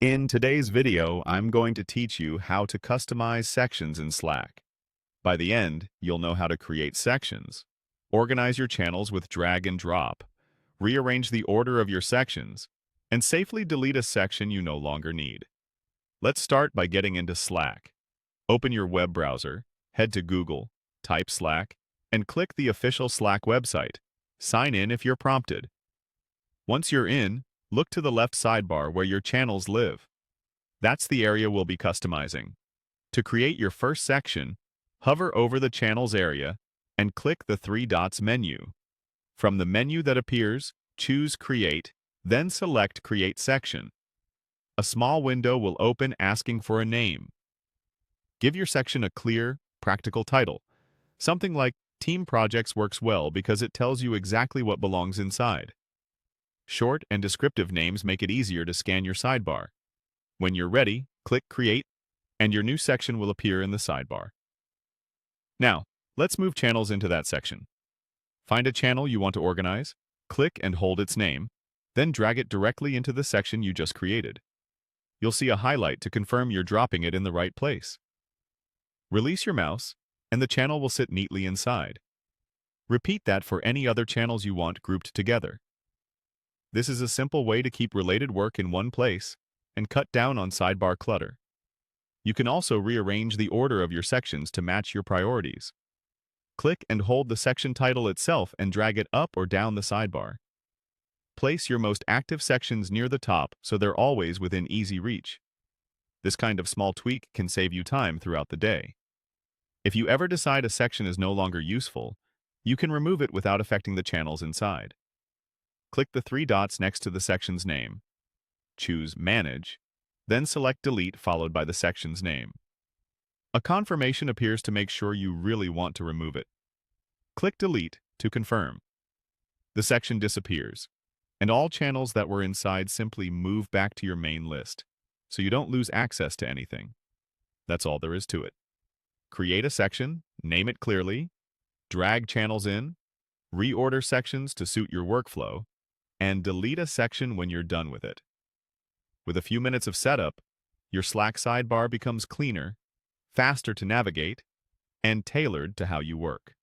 In today's video, I'm going to teach you how to customize sections in Slack. By the end, you'll know how to create sections, organize your channels with drag and drop, rearrange the order of your sections, and safely delete a section you no longer need. Let's start by getting into Slack. Open your web browser, head to Google, type Slack, and click the official Slack website. Sign in if you're prompted. Once you're in, look to the left sidebar where your channels live. That's the area we'll be customizing. To create your first section, hover over the channels area and click the three dots menu. From the menu that appears, choose Create, then select Create Section. A small window will open asking for a name. Give your section a clear, practical title. Something like Team Projects works well because it tells you exactly what belongs inside. Short and descriptive names make it easier to scan your sidebar. When you're ready, click Create, and your new section will appear in the sidebar. Now, let's move channels into that section. Find a channel you want to organize, click and hold its name, then drag it directly into the section you just created. You'll see a highlight to confirm you're dropping it in the right place. Release your mouse, and the channel will sit neatly inside. Repeat that for any other channels you want grouped together. This is a simple way to keep related work in one place and cut down on sidebar clutter. You can also rearrange the order of your sections to match your priorities. Click and hold the section title itself and drag it up or down the sidebar. Place your most active sections near the top so they're always within easy reach. This kind of small tweak can save you time throughout the day. If you ever decide a section is no longer useful, you can remove it without affecting the channels inside. Click the three dots next to the section's name. Choose Manage, then select Delete followed by the section's name. A confirmation appears to make sure you really want to remove it. Click Delete to confirm. The section disappears, and all channels that were inside simply move back to your main list, so you don't lose access to anything. That's all there is to it. Create a section, name it clearly, drag channels in, reorder sections to suit your workflow, and delete a section when you're done with it. With a few minutes of setup, your Slack sidebar becomes cleaner, faster to navigate, and tailored to how you work.